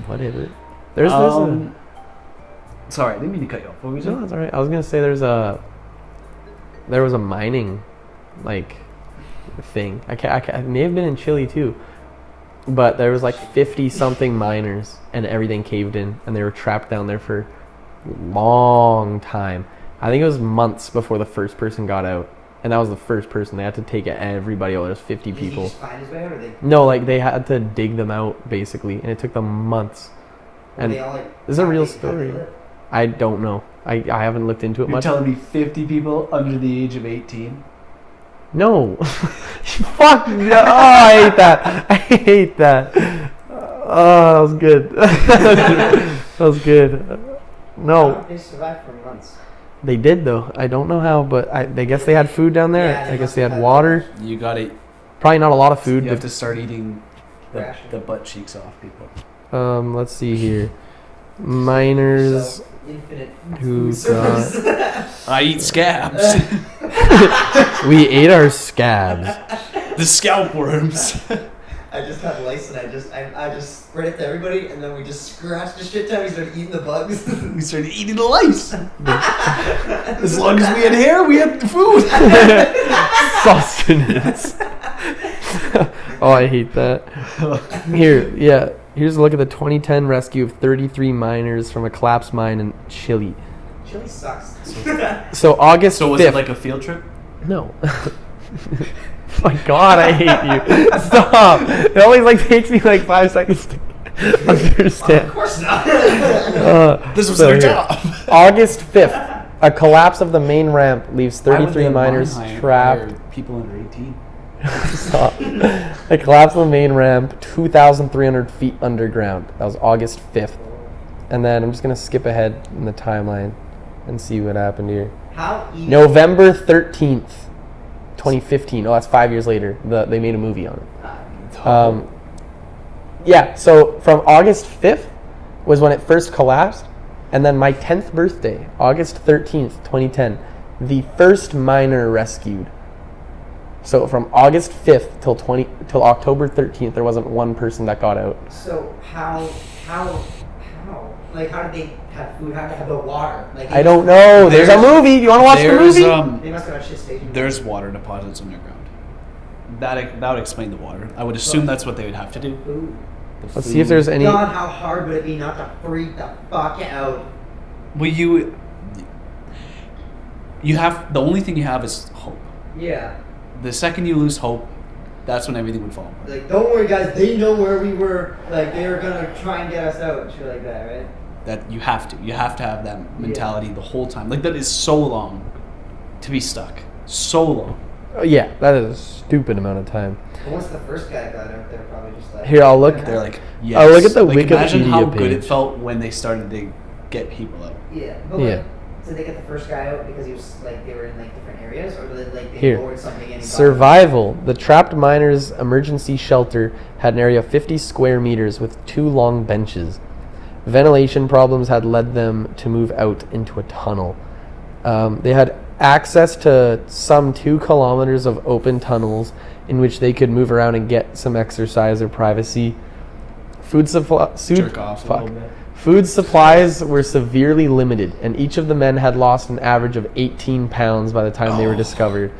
whatever. There's Sorry, I didn't mean to cut you off. What were you saying? No, that's alright. I was gonna say there was a mining, like, thing. I may have been in Chile too, but there was like 50 something miners, and everything caved in, and they were trapped down there for a long time. I think it was months before the first person got out, and that was the first person. They had to take everybody out. There was 50 people. Did he just find his way out, or they? No, like they had to dig them out basically, and it took them months. And they all, like, this is a real story. I don't know. I haven't looked into it You're much. telling me 50 people under the age of 18? No. Fuck no. Oh, I hate that. I hate that. Oh, that was good. That was good. No. They survived for months. They did though. I don't know how, but I guess they had food down there. Yeah, I guess they had water. You gotta... Probably not a lot of food. You have to start eating the Ration. butt cheeks off people. Let's see here. Miners So, infinite who food got... service. I eat scabs. We ate our scabs. The scalp worms. I just had lice and I just spread it to everybody, and then we just scratched the shit ton. We started eating the bugs. We started eating the lice. As long as we had hair, we had food. Sustenance. Oh, I hate that. Here's a look at the 2010 rescue of 33 miners from a collapsed mine in Chile. Chili sucks. So August 5th. So was it like a field trip? No. My God, I hate you. Stop. It always like takes me like 5 seconds to understand. Of course not. This was their job. August 5th. A collapse of the main ramp leaves 33 miners trapped. People under 18. Stop. A collapse of the main ramp, 2,300 feet underground. That was August 5th. And then I'm just going to skip ahead in the timeline and see what happened here. How easy? November 13th, 2015. Oh, that's 5 years later. They made a movie on it. Yeah, so from August 5th was when it first collapsed. And then my 10th birthday, August 13th, 2010, the first miner rescued. So from August 5th till October 13th, there wasn't one person that got out. So how? Like, how did they have food? How did they have the water? Like, I don't know. There's a movie. You want to watch the movie? They must have had shit stations. There's water deposits underground. That would explain the water. I would assume that's what they would have to do. Ooh. Let's see if there's any. God, how hard would it be not to freak the fuck out? Well, you have, the only thing you have is hope. Yeah. The second you lose hope, that's when everything would fall apart. Like, don't worry, guys. They know where we were. Like, they were gonna try and get us out and shit like that, right? That you have to have that mentality the whole time. Like, that is so long to be stuck. So long. Oh, yeah, that is a stupid amount of time. But once the first guy got out, they're probably just like. Here, I'll look. They're like, yes. Oh, look at the like, imagine Wikipedia how good page. it felt when they started to get people out. Yeah. But Yeah. like, did they get the first guy out because he was like they were in like different areas, or did they Here. lowered something in? Survival. The trapped miners' emergency shelter had an area of 50 square meters with 2 long benches. Ventilation problems had led them to move out into a tunnel. They had access to some 2 kilometers of open tunnels in which they could move around and get some exercise or privacy. Food supply. Jerk off a little bit. Food supplies were severely limited, and each of the men had lost an average of 18 pounds by the time they were discovered.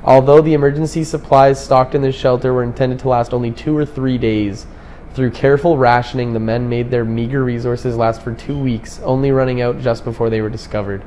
Although the emergency supplies stocked in the shelter were intended to last only 2 or 3 days, through careful rationing, the men made their meager resources last for 2 weeks, only running out just before they were discovered.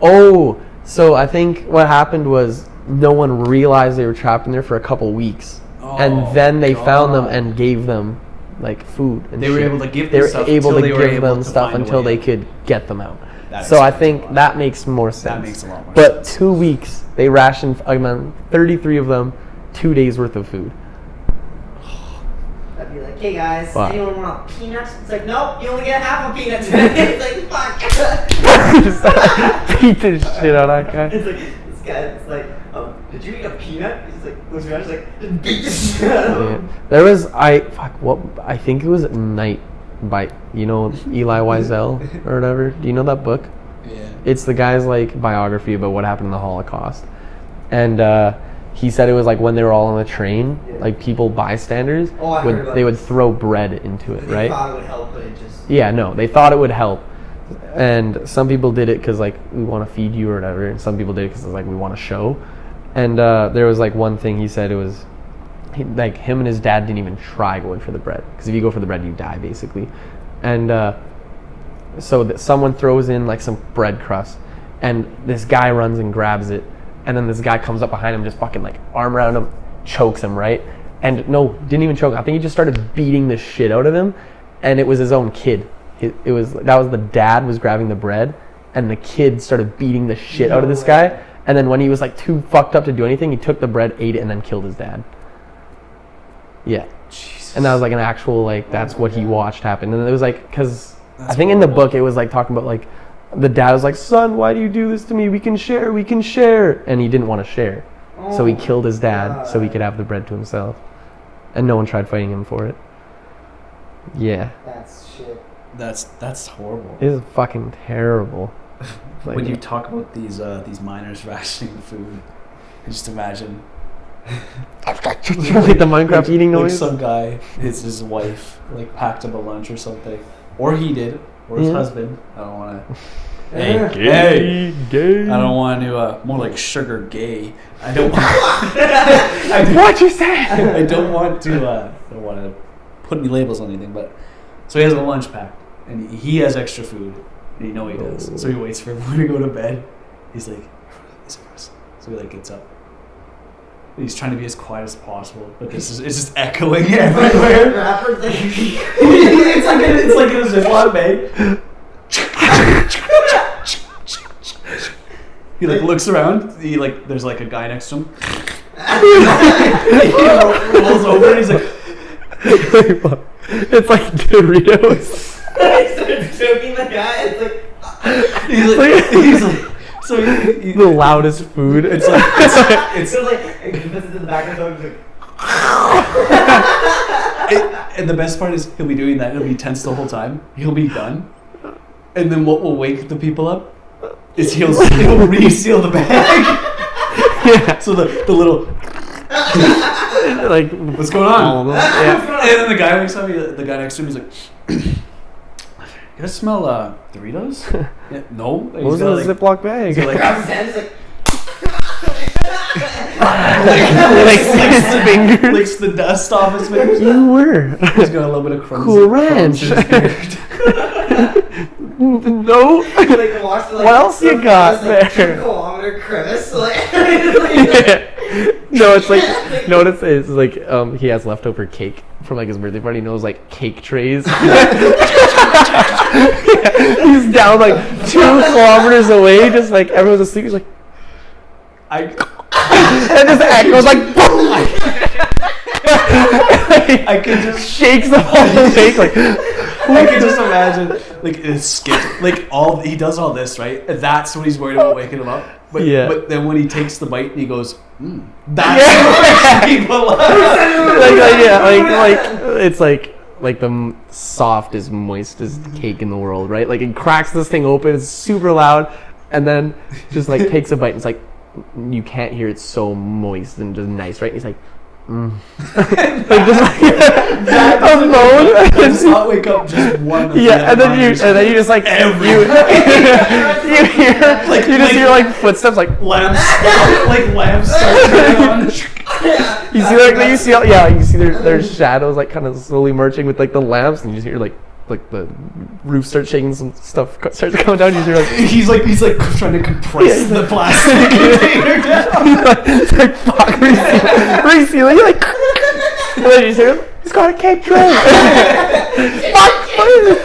Oh, so I think what happened was no one realized they were trapped in there for a couple weeks, and then they found them and gave them like food and They were shit. able to give they them were stuff able until to they were give able them to stuff find a until way they out. could get them out. That So I explains a think lot. that makes more sense. That makes a lot more But sense. 2 weeks, they rationed 33 of them, 2 days worth of food. I'd be like, hey guys, Fuck. anyone want a peanut? It's like, nope, you only get half a peanut today. It's like, fuck. Beat the shit out of that guy. It's like, this guy, it's like, did you eat a peanut? He's like, looks around, he's like, just beat the shit out of him. Yeah. There was I think it was Night by Elie Wiesel or whatever. Do you know that book? Yeah. It's the guy's like biography about what happened in the Holocaust, and he said it was like when they were all on the train, like people bystanders would throw bread into it, right? They thought it would help, but it just... Yeah, no, they thought it would help. And some people did it because like we want to feed you or whatever, and some people did it because like we want to show. And there was like one thing he said, it was like him and his dad didn't even try going for the bread, because if you go for the bread you die basically. And so someone throws in like some bread crust, and this guy runs and grabs it, and then this guy comes up behind him, just fucking like arm around him, chokes him, right? And no, didn't even choke. I think he just started beating the shit out of him, and it was his own kid. That was the dad was grabbing the bread, and the kid started beating the shit out of this guy. And then when he was like too fucked up to do anything, he took the bread, ate it, and then killed his dad. Yeah. Jesus. And that was like an actual, like, that's what he watched happen. And it was like, because I think in the book it was like talking about like, the dad was like, son, why do you do this to me? We can share. And he didn't want to share. So he killed his dad so he could have the bread to himself. And no one tried fighting him for it. Yeah. That's shit. That's horrible. It is fucking terrible. Like, When you talk about these miners rationing the food, I just imagine like the Minecraft eating like noise. some guy, his wife, like packed him a lunch or something, or he did, or his husband. I don't want to. Hey, gay. I don't want to. More like sugar gay. I don't. What you say? I don't want to. I don't want to put any labels on anything, but so he has a lunch pack, and he has extra food, and you know he does. So he waits for everyone to go to bed. He's like, so he like gets up. He's trying to be as quiet as possible, but it's just echoing everywhere. it's like in a Ziploc bag. He like looks around. He like there's like a guy next to him. He rolls over and he's like, it's like Doritos. He starts choking the guy. It's like... he's like so he The loudest food. it's like It's like... It visits in the back of the dog. He's like... and the best part is he'll be doing that. He'll be tense the whole time. He'll be done, and then what will wake the people up is he'll reseal the bag. Yeah. So the little Like, what's going on? Yeah. And then the guy wakes up. The guy next to him is like, "You guys smell Doritos?" Yeah, no. What was in the Ziploc bag? Like, Grabs his hand. He's like... licks the dust off his fingers. You were. He's got a little bit of crumbs. Cool Ranch. In his beard. No. Like, walks to, like, What else you got like, there? 2 kilometer crevice. Like... No, it's like, no, it's like he has leftover cake from like his birthday party. He knows like cake trays. He's down like 2 kilometers away, just like everyone's asleep. He's like, and just echoes like, I could just shakes the whole cake like. I can just imagine like it's skipped. Like he does all this right. And that's when he's worried about waking him up. But Yeah. But then when he takes the bite and he goes, that's what people love. like it's like the softest, moistest cake in the world, right? Like it cracks this thing open, it's super loud, and then just like takes a bite. And it's like you can't hear it, so moist and just nice, right? And he's like. Like just like alone. Does not wake up just one. Of Yeah, and then you just like you hear like footsteps like lamps start turning on. you see their shadows like kind of slowly merging with like the lamps, and you just hear like the roof starts shaking, some stuff starts coming down. You hear like he's like trying to compress the plastic container down. It's like fuck resealing. You're like, and then you just hear he's got a cake tray. Fuck, what is it?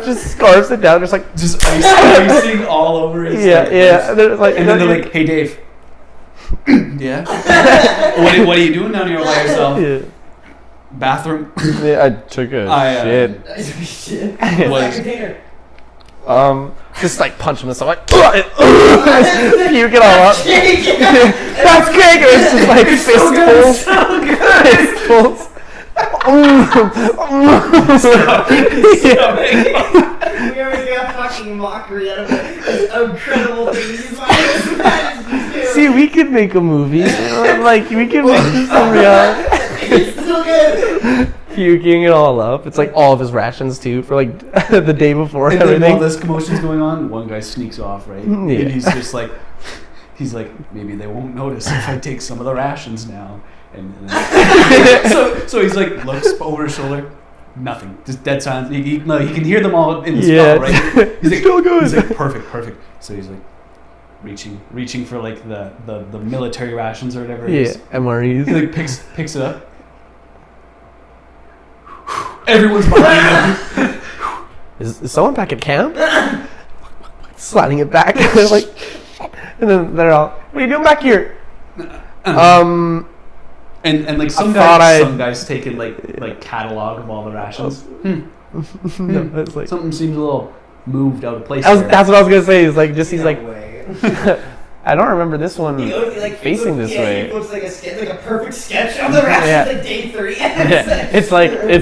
Just scarfs it down, just like icing all over his yeah. And then, and then they're like, "Hey, Dave, yeah, what are you doing down here by yourself? Yeah. Bathroom? Yeah, I took a shit. Shit. Was- Just like punch him in the stomach. Puke it all up. That's cake. It's just like fistfuls. We are making a fucking mockery out of this incredible thing. He's like, See, we could make a movie. Like, we could make this a reality. it's still good. Puking it all up. It's like all of his rations too for like the day before And everything. then while this commotion's going on, one guy sneaks off, right? Yeah. And he's just like, maybe they won't notice if I take some of the rations now. And so he's like, looks over his shoulder, nothing, just dead silence. He can hear them all in the spell, right? He's like, Still good. He's like, perfect. So he's like, reaching for like the military rations or whatever. It is. MREs. He like picks it up. Everyone's behind him. Is someone back at camp? Sliding it back. Like, and then they're all, what are you doing back here? And like some guys taking like catalog of all the rations. It's like, Something seems a little moved out of place. that's what I was gonna say. Is like just he's No like, way. I don't remember this one He looks like facing this way. He looks like a perfect sketch of the rations like day 3. Yeah, it's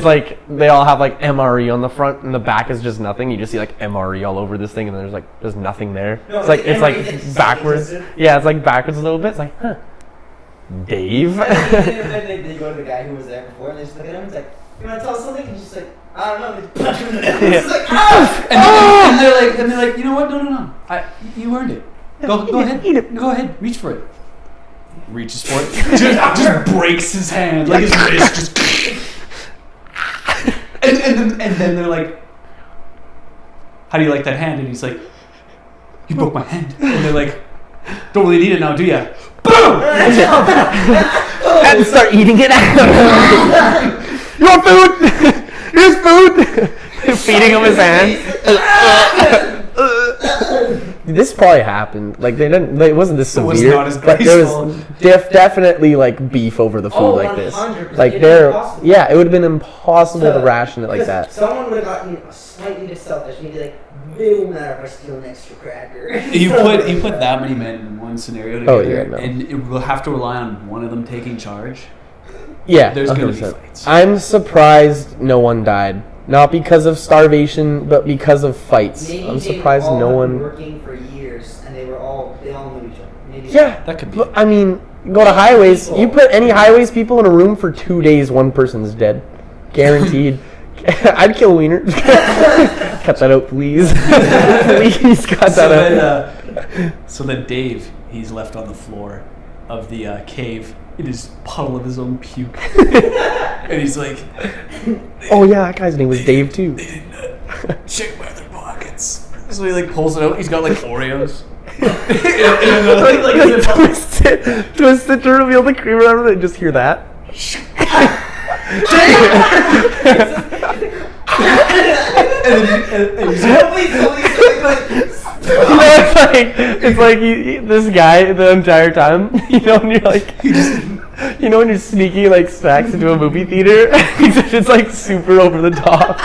like they all have like MRE on the front and the back is just nothing. You just see like MRE all over this thing and there's nothing there. No, it's like MRE backwards. Yeah, it's like backwards a little bit. It's like, huh, Dave. Then they go to the guy who was there before and they just look at him and it's like, you want to tell us something? And he's just like, I don't know. They punch him in the nose. It's like, And they're like, you know what? No. You earned it. Go ahead. Eat it. Go ahead. Reach for it. Reaches for it. just breaks his hand. Like his wrist just. and then they're like, how do you like that hand? And he's like, you broke my hand. And they're like, don't really need it now, do ya? Boom! And start eating it. You want food? Here's food. Feeding him his hand. This probably happened. Like they didn't. It wasn't this It was severe. not as but there graceful. was definitely like beef over the food like this. 100%. Like It'd there, be impossible. yeah, it would have been impossible to ration it like Because that. Someone would have gotten slightly bit selfish and he'd be like, it won't matter if I steal an extra cracker. You put that many men in one scenario together, Oh, yeah, no. and it will have to rely on one of them taking charge. Yeah, There's gonna be 100%. fights. I'm surprised no one died. Not because of starvation, but because of fights. Maybe I'm they surprised all no been one. working for years and they all knew each other. Maybe Yeah, That could be. Look, I mean, go to highways. You put any highways people in a room for 2 days, one person's dead, guaranteed. I'd kill Wiener. Cut that out, please. Please cut that out. So then Dave, he's left on the floor of the cave in his puddle of his own puke, and he's like, Oh yeah, that guy's name was Dave too. they didn't check my other pockets. So he like pulls it out. He's got like Oreos. Twist it to reveal the cream or whatever. They just hear that. You know, it's like this guy the entire time. You know, when you're like, when you're sneaking like snacks into a movie theater, it's like super over the top.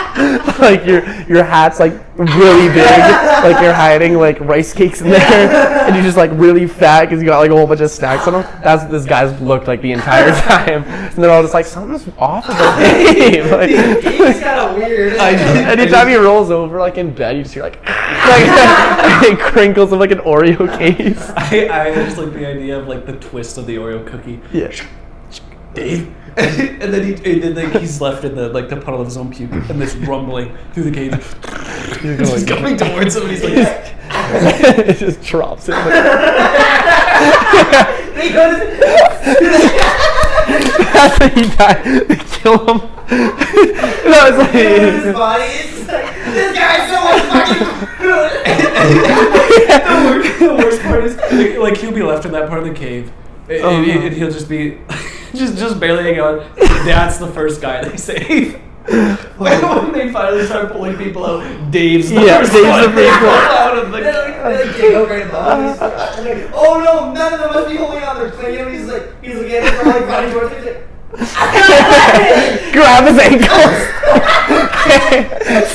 Like your hat's like really big, like you're hiding like rice cakes in there, and you're just like really fat because you got like a whole bunch of snacks on him. That's what this guy's looked like the entire time. And they're all just like, something's off about Dave. Like, He's kind of weird. anytime he rolls over like in bed, you just hear like crinkles of like an Oreo case. I just like the idea of like the twist of the Oreo cookie. Yeah. Dave. And then he's left in the like the puddle of his own puke, and this rumbling through the cave. He's coming towards him, and he's like, It just drops it. After he died, they kill him. No, it's like His body is like, this guy's so much fucking good. the worst part is like he'll be left in that part of the cave, and he'll just be just barely hanging on. That's the first guy they save. When they finally start pulling people out, Dave's the first Dave's one the first one. out of the They like dig over right above him. He's like, oh no, none of them must be holding on. They're clinging. He's looking at him, like running towards him. He's like, grab his ankles.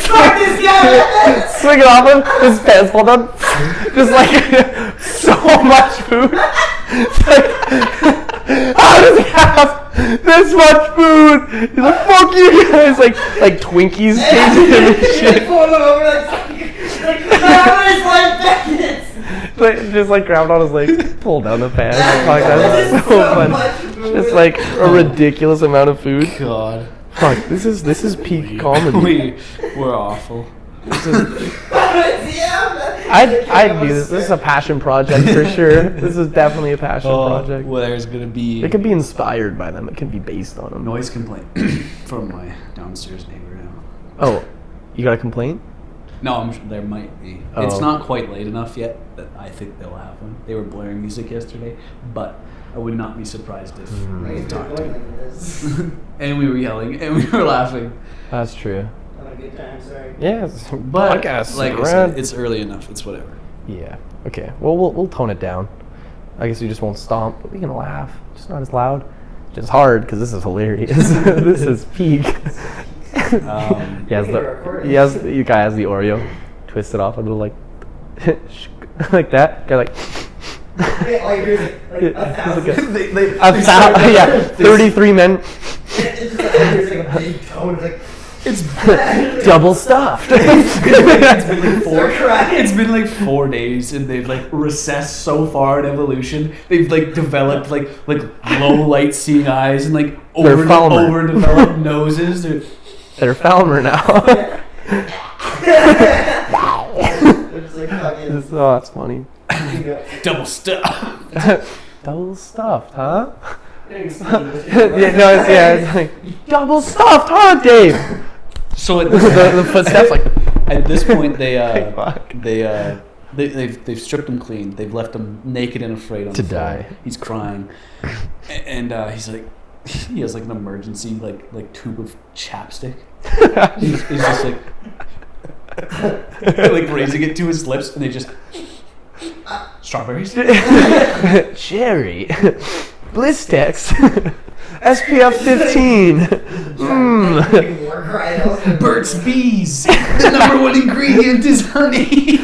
fuck this guy. Swing it off him. His pants fall down. Just like so much food. It's like, how does he have this much food? He's like, fuck you guys. Like Twinkies chasing him and He's like shit. pulling him over like. just like grabbed on his legs, pulled down the pants. Fuck, that's so funny. much food. Just like a ridiculous amount of food. God. Fuck, this is peak comedy. We're awful. I'd do this. This is a passion project for sure. This is definitely a passion project. Well, there's gonna be It could be inspired by them. It could be based on them. noise complaint from my downstairs neighbor now. Oh, you got a complaint? No, I'm sure there might be. Oh. It's not quite late enough yet that I think they'll have one. They were blaring music yesterday, but I would not be surprised if they talked to. And we were yelling and we were laughing. That's true. Have a good time, sorry. Yeah, it's But podcast, like I said, it's early enough. It's whatever. Yeah. Okay. Well, we'll tone it down. I guess we just won't stomp, but we can laugh. Just not as loud. Just hard because this is hilarious. This is peak. You guy has the Oreo, twist it off a little like like that. Guy like All you hear is like a thousand. yeah, 33 men. It's just like, it's like a big tone. It's like, It's Double stuffed. it's been like 4 days and they've like recessed so far in evolution. They've like developed like low light seeing eyes and like overdeveloped noses. They're Falmer now. they're just like fucking. Oh, that's funny. Double stuff. Double stuffed, huh? It's It's like double stuffed, huh, Dave? So at the footsteps like at this point they fuck. they've stripped him clean. They've left him naked and afraid on To the floor. die. He's crying, and he's like he has like an emergency like tube of chapstick. He's just like like raising it to his lips, and they just strawberries. Cherry, Blistex, SPF 15. Burt's Bees. The number one ingredient is honey.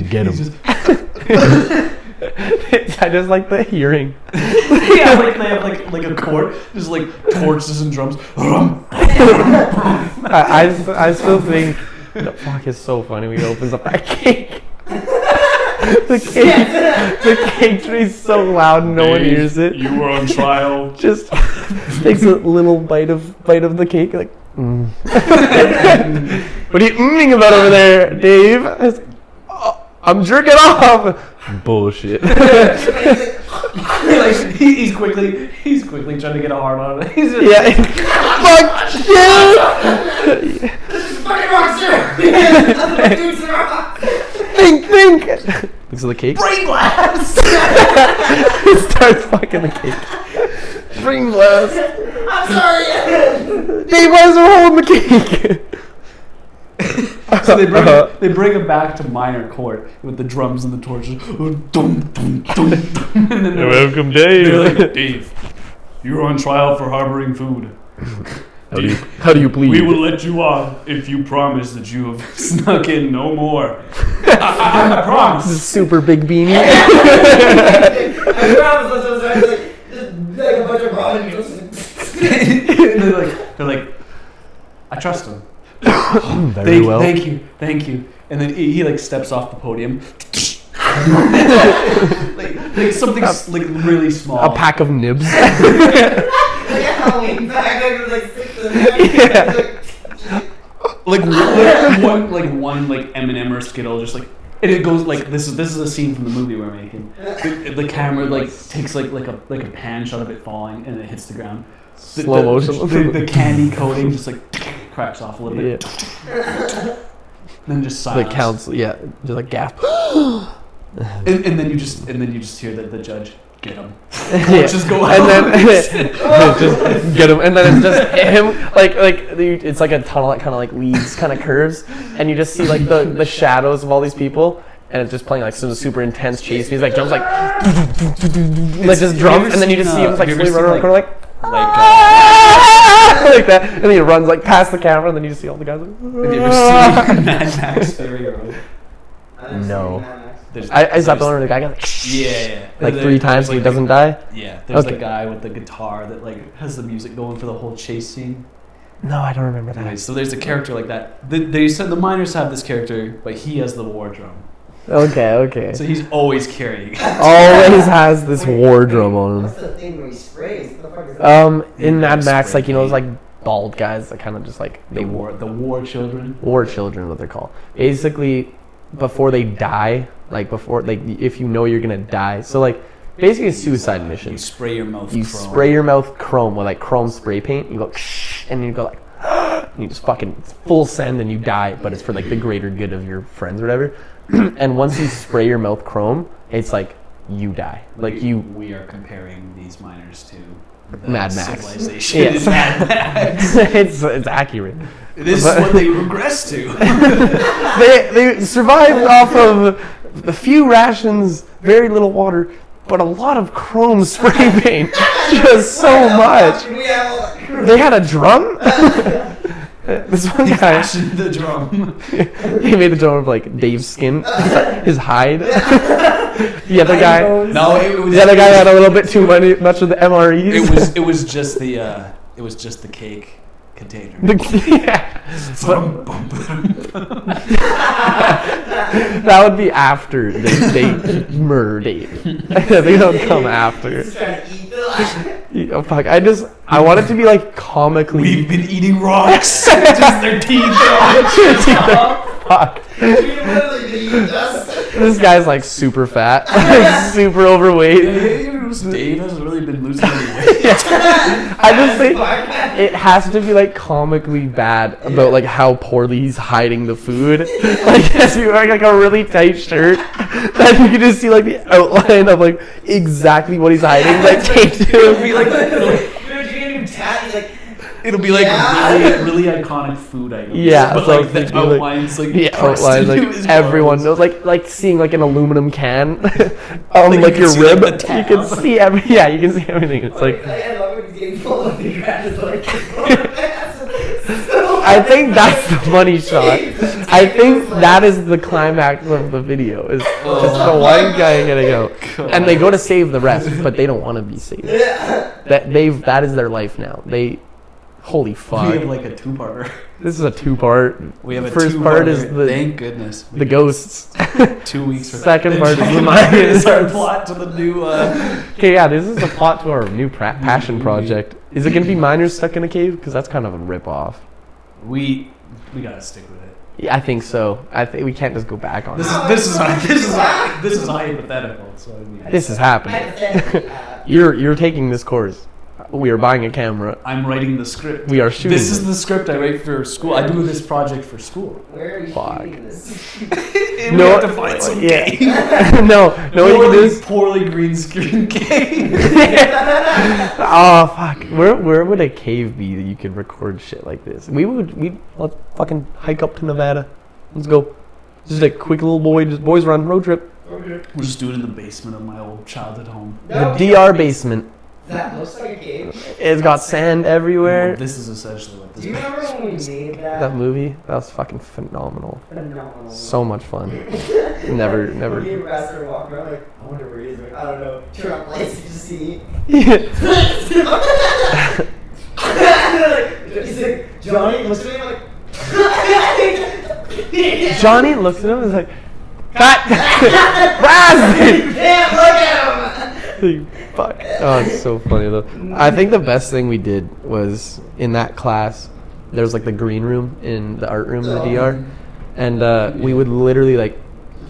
Get him. I just like the hearing. Yeah, like they have like a chord, just like torches and drums. I still think the fuck is so funny when he opens up that cake. The cake trays so loud no one hears it. You were on trial. Just takes a little bite of the cake like What are you mmming about over there, Dave? I'm jerking off. Bullshit. He's quickly trying to get a hard on. He's just, Yeah. Fuck shit. Fucking rockster! Dudes are rock! Think. Looks at the cake. brain blast. Starts fucking the cake. Brain blast. I'm sorry! Dave, why is there a hole in the cake? So they bring him back to minor court with the drums and the torches. Dum, dum, dum, dum. And then Welcome, they're Dave. like, Dave, you're on trial for harboring food. How do you plead? We will let you off if you promise that you have snuck in no more. I promise. Super big beanie. I promise this was actually just like a bunch of ramen noodles. And they're like, I trust him. Very well. Thank you. And then he like steps off the podium. like something like really small. A pack of nibs. Like a Halloween bag, like 6 of them. like one M&M or Skittle, just like, and it goes like this is a scene from the movie we're making. The camera like takes like a pan shot of it falling and it hits the ground. Slow motion. The candy coating just like cracks off a little bit. Then just silence. Like counts. Yeah. Just like gasp. And then you just hear the judge get him. Yeah. Just go And out. then just get him, and then it's just him. Like it's like a tunnel that kind of like leads, kind of curves, and you just see like the shadows of all these people, and it's just playing like some super intense chase music, like drums like just drums, and then you just see him like slowly run around the corner like like that, and then he runs like past the camera, and then you just see all the guys like. Have you ever seen Mad Max Fury Road? No. Is that the one where the guy got like, Yeah. like 3 times so he doesn't die? Yeah. There's Okay. a guy with the guitar that like has the music going for the whole chase scene. No, I don't remember that. Anyway, so there's a character like that. They said the miners have this character, but he has the war drum. Okay. So he's always carrying it. Always has this war drum on What's him. the thing where he sprays? What the fuck is that? In Mad Max, Spray like, you know, those paint. like bald guys that kind of just like The war children. war children, what they're called. Basically, before they die, like before, like if you know you're gonna die, so like basically a suicide mission. You spray your mouth. You chrome. spray your mouth chrome with like chrome spray paint. You go and you go like, and you just fucking full send and you die. But it's for like the greater good of your friends or whatever. And once you spray your mouth chrome, it's like you die. Like We are comparing these miners to the Mad Max. civilization. Yes. in Mad Max. it's accurate. This is But- what they regress to. They survived off of a few rations, very little water, but a lot of chrome spray paint. Just so much. We have all that. They had a drum. This one He guy, fashioned the drum. he made the drum of like Dave's skin, his hide. The other guy, No, it was. the other guy had a little bit too much of the MREs. It was just the cake container. Yeah. Bum, bum, bum. That would be after they murder Dave. They don't come after. He's trying to eat the Oh, fuck! I want it to be like comically. We've been eating rocks. Just their teeth are on. Fuck! We literally didn't eat dust. This guy's like super fat, like super overweight. Dave hasn't really been losing any weight. I just think it has to be like comically bad about like how poorly he's hiding the food. Like as you're wearing like a really tight shirt, that you can just see like the outline of like exactly what he's hiding. Like taped to him. Be like, it'll be like Yeah. really iconic food items. Yeah, but so like the it'd be like- outlines, like Yeah, pressed outline, into like his everyone clothes. knows, like seeing like an aluminum can, Like, you like can your see, like, rib. the You can tab. see every. Yeah, you can see everything. It's like. I love when he's getting full of the grass. Like, I think that's the money shot. I think that is the climax of the video. Is just the one guy gonna go, and they go to save the rest, but they don't want to be saved. yeah. That is their life now. Holy We fuck! have like a two-parter. This is a two-part. We have a First two-parter. part is the Thank goodness. the ghosts. 2 weeks. Second part is the This miners. is our plot to the new. Okay, yeah, this is the plot to our new passion project. Is it gonna be miners stuck in a cave? Because that's kind of a rip-off. We gotta stick with it. Yeah, I think so. I think we can't just go back on it. This is hypothetical. So I mean, This is happening. You're taking this course. We are buying a camera. I'm writing the script. We are shooting. This is the script I write for school. I do this project for school. Where are you Fuck. shooting this? We have to find some cave. Yeah. no, what you can do is. Poorly green screen cave. Oh fuck! Where would a cave be that you could record shit like this? Let's fucking hike up to Nevada. Let's go. Just a quick little boys run road trip. We'll just do it in the basement of my old childhood home. The DR basement. That looks like a cave. It's got sand everywhere. This is essentially what this Do you is. remember when we made That that? movie, that was fucking phenomenal. Phenomenal. So much fun. Never. Me and Master walk around like, I wonder where he is. Like, I don't know. Turn on lights and just see. He's like, Johnny, looks at me like. Johnny looks at him and is like, "Cut, Raz!" You can't look at him. Fuck. Oh, it's so funny though. I think the best thing we did was in that class. There was like the green room in the art room in the DR, and we would literally like,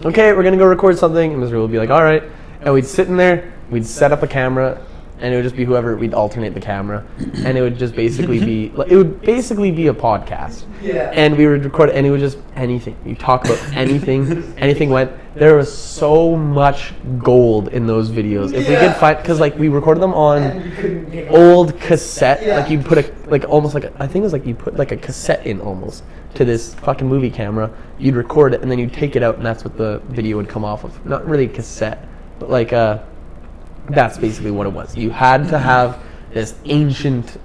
okay, we're gonna go record something, and Mr. would be like, all right, and we'd sit in there, we'd set up a camera, and it would just be whoever, we'd alternate the camera, and it would just basically be like, it would basically be a podcast. Yeah. And we would record, and it was just anything. You talk about anything, anything went. There was so much gold in those videos. If we could find, because like we recorded them on And you couldn't get old cassette. Yeah. Like you put a, like almost like I think it was like you put like a cassette in almost to this fucking movie camera. You'd record it, and then you'd take it out, and that's what the video would come off of. Not really a cassette, but like that's basically what it was. You had to have this ancient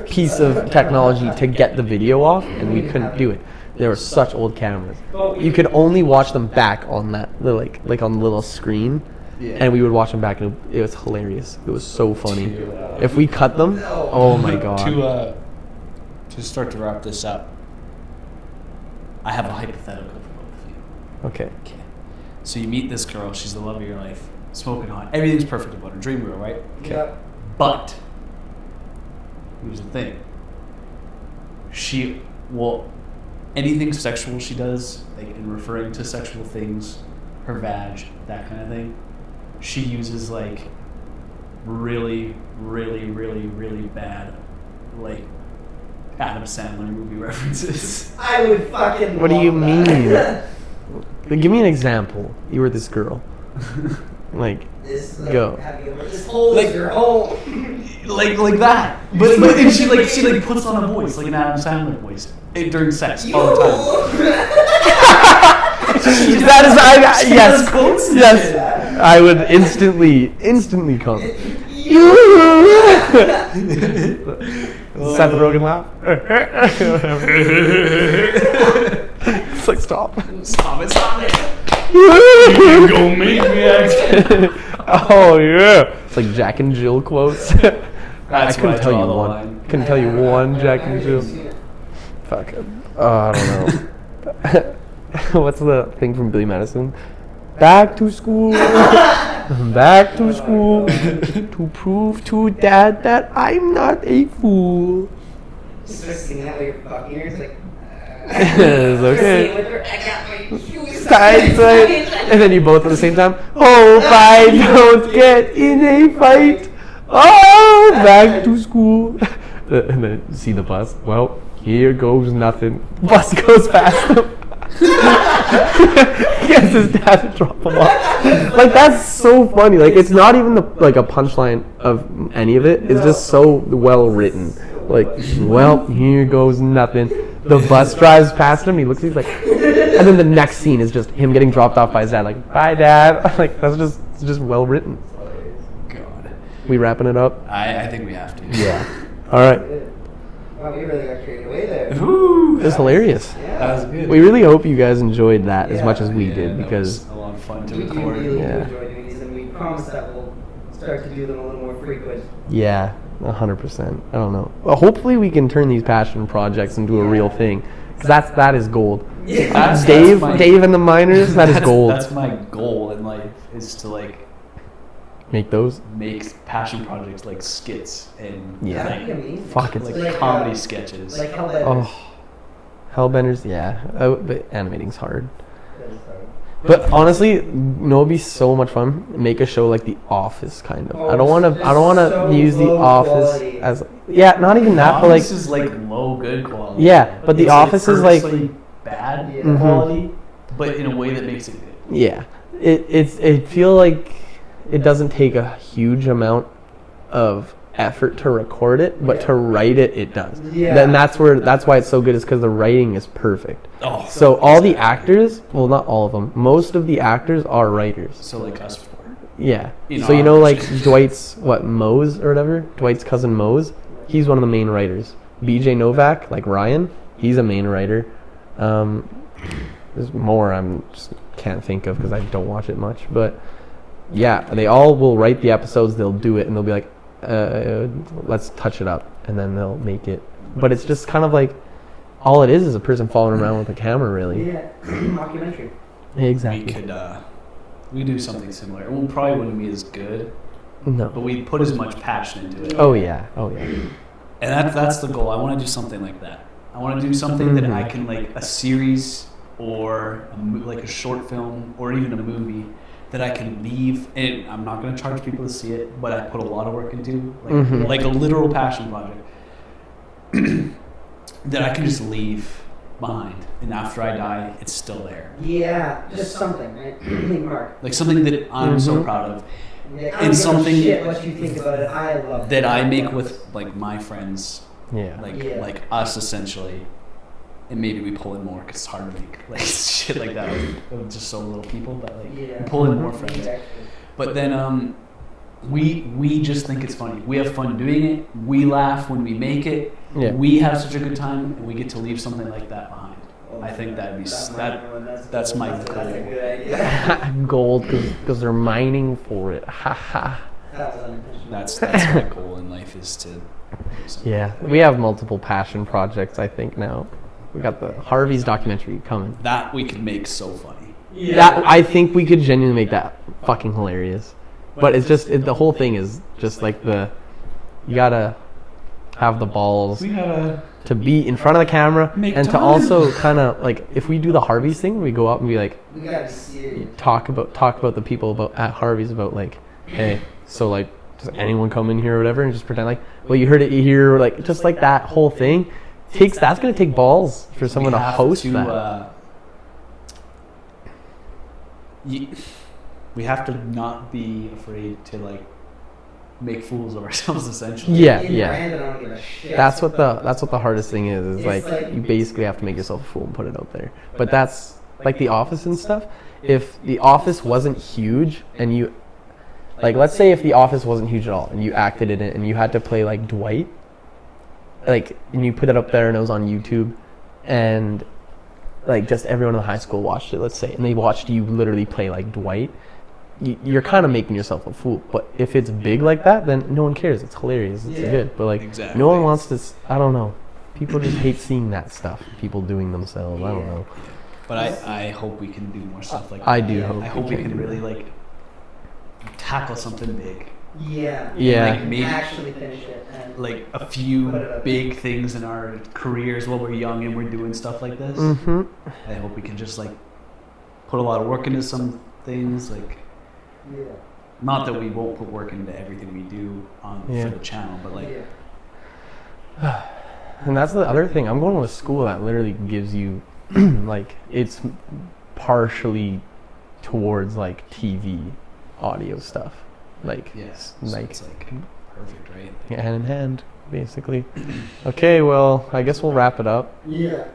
piece of technology to get the video off, and we couldn't do it. There were such old cameras. You could only watch them back on that little, like on the little screen, and we would watch them back, and it was hilarious. It was so funny. If we cut them, oh my god. to start to wrap this up, I have a hypothetical for both of you. Okay. Okay. So you meet this girl, she's the love of your life, smoking hot. Everything's perfect about her, dream girl, right? Okay. Yep. But here's the thing. She will anything sexual she does, like in referring to sexual things, her vag, that kind of thing, she uses like really, really, really, really bad like Adam Sandler movie references. I would fucking. What do you love mean? that. Give me an example. You were this girl. Like, This, Go. Have you ever, this hole Like- is your hole. like that. But and she puts on a voice, like an Adam Sandler voice during sex all the time. that is, yes, quotes and yes. shit. I would instantly come. Seth Rogen laugh. It's like stop. Stop it. You Go make me act. Oh yeah. It's like Jack and Jill quotes. I couldn't tell you one. Line. Couldn't tell you one Jack and Jill. Fuck. I don't know. What's the thing from Billy Madison? Back to school. Back to school. To prove to Dad that I'm not a fool. Just start singing that with your fucking ears, like. It's okay. With her, I got my shoes Side, side. And then you both at the same time. Hope I don't get in a fight. Oh, back to school. And then you see the bus. Well, here goes nothing. Bus goes past him. He has his dad to drop him off. Like, that's so funny. Like, it's not even like a punchline of any of it. It's just so well written. Like, well, here goes nothing. The bus drives past him. He looks. He's like, and then the next scene is just him getting dropped off by his dad. Like, bye, Dad. Like, it's just well written. God. We wrapping it up? I think we have to. Yeah. All right. Wow, we really got carried away there. Ooh, It was hilarious. that was good. We really hope you guys enjoyed that as much as we Yeah, did, that because was a lot of fun to We do record. really Yeah. enjoy doing these, and we promise that we'll start to do them a little more frequent. yeah, 100%. I don't know. Well, hopefully we can turn these passion projects into a real thing, because that is gold. That's Dave my- and the Miners, that is gold. That's my goal in life, is to like Make those. make passion projects like skits and Yeah. That'd be amazing. Fuck, it's like comedy sketches. Like Hellbenders. Oh, Hellbenders. Yeah, but animating's hard. That is hard. But honestly, you know, it'd be so much fun. Make a show like The Office, kind of. I don't want to so use The low Office quality. as not even that, but like Office is like low good quality. yeah, but The It's Office is like purposely bad Yeah. quality, but in a way that makes it good. yeah. It feel like it doesn't take a huge amount of effort to record it, but to write it does. Yeah. Then that's why it's so good, is because the writing is perfect. Oh, So all the actors, well, not all of them, most of the actors are writers. so like us four. Yeah. In So you our know, like version. Dwight's Mose or whatever. Dwight's cousin Mose. He's one of the main writers. BJ Novak, like Ryan, he's a main writer. There's more I'm just can't think of because I don't watch it much. But yeah, they all will write the episodes. They'll do it and they'll be like, let's touch it up, and then they'll make it. But it's just kind of like all it is a person following around with a camera, really. Yeah, mockumentary. Exactly. We could we do something similar. It will probably wouldn't be as good, but No. we put as much passion into it. Oh yeah. Oh yeah. And that's the goal. I want to do something like that. I want to do something that I can, like a series or like a short film or even a movie that I can leave, and I'm not going to charge people to see it, but I put a lot of work into, like a literal passion project that I can just leave behind, and after I die, it's still there. Yeah, just something, right? Mark. Like something that I'm so proud of, Yeah, And something shit what you think about it. I love that it. I make with like my friends, Yeah. like us essentially, and maybe we pull in more because it's hard to make like shit like that with just so little people, but like we pull in more friends. Yeah. But then we just think it's funny. We have fun doing it. We laugh when we make it. Yeah. We have such a good time, and we get to leave something like that behind. I think that'd be That's that's my that's a goal. good idea. Gold, because they're mining for it. Ha ha. That was unintentional. That's my goal in life is to do something. Yeah, we have multiple passion projects. I think now we got the Harvey's documentary coming. That we could make so funny. Yeah. That I think we could genuinely make that fucking hilarious. But it's just the whole thing is just like you gotta have the balls We gotta to be in front of the camera Make and to time. also kind of like if we do the Harvey's thing, we go up and be like We gotta be serious. talk about the people about at Harvey's about like, hey, so like does anyone come in here or whatever, and just pretend like, well, you heard it here, or like just like that whole thing that's gonna take balls for someone to host that. We have to not be afraid to like make fools of ourselves, essentially. Yeah, In yeah. Brandon, I don't give a shit. That's what the hardest thing is It's like like- you basically have to make yourself a fool and put it out there. But that's like The Office and stuff. If The Office wasn't huge and you like, let's say if The Office wasn't huge at all and you acted in it and you had to play like Dwight, like, and you put it up there and it was on YouTube and like just everyone in the high school watched it, let's say, and they watched you literally play like Dwight, you're kind of making yourself a fool. But if it's big like that, then no one cares. It's hilarious. It's Yeah. good. But like, Exactly. no one wants to. I don't know. People just hate seeing that stuff. People doing themselves. I don't know. But I hope we can do more stuff like that. I do hope. I hope we can really like tackle something big. Yeah. Yeah. Like maybe Actually finish it. And like a few big things in our careers while we're young and we're doing stuff like this. Mm-hmm. I hope we can just like put a lot of work into some things. Like, yeah. not that we won't put work into everything we do Yeah. for the channel, but like, Yeah. And that's the other thing. I'm going to a school that literally gives you, like, it's partially towards like TV, audio stuff. Like, yes, so like it's like perfect, right? hand in hand, basically. Okay, well, I guess we'll wrap it up. Yeah.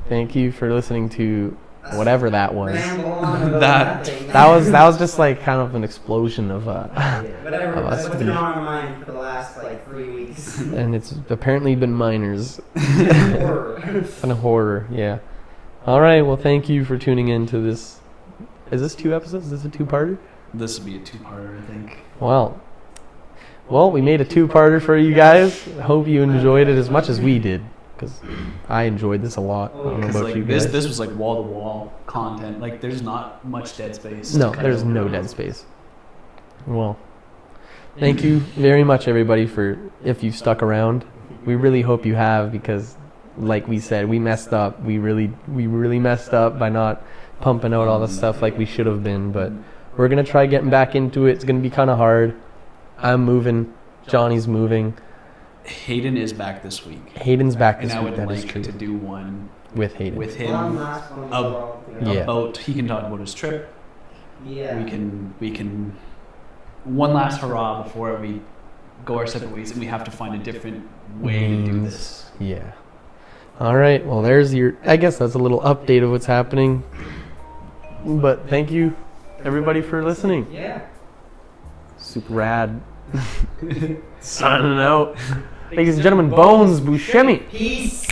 Thank you for listening to whatever that was. Ramble on about That- nothing. That was just like kind of an explosion of Yeah, whatever. of us What's been being- on our mind for the last like 3 weeks? and it's apparently been minors. Horror. Kind of horror, yeah. All right, well, thank you for tuning in to this. Is this 2 episodes? Is this a 2-parter? This would be a two-parter, I think. Well, we made a 2-parter for you guys. Hope you enjoyed it as much as we did, because I enjoyed this a lot. I don't know 'Cause, about like, you guys. this was like wall-to-wall content. Like, there's not much dead space. No, to cut there's over. no dead space. Well, thank you very much, everybody, for if you've stuck around. We really hope you have, because, like we said, we messed up. We really messed up by not pumping out all the stuff like we should have been. But we're gonna try getting back into it. It's gonna be kind of hard. I'm moving. Johnny's moving. Hayden is back this week. Hayden's back And this I week. would That is like true. to do one With Hayden. with One him last one Ab- before Yeah. about, he can talk about his trip. Yeah. We can one last hurrah before we go our separate ways, and we have to find a different way to do this. Yeah. All right. Well, there's your. I guess that's a little update of what's happening. But thank you, everybody, for listening. Yeah. SuperRAD. Signing out. Ladies and gentlemen, Bones Buscemi. Peace.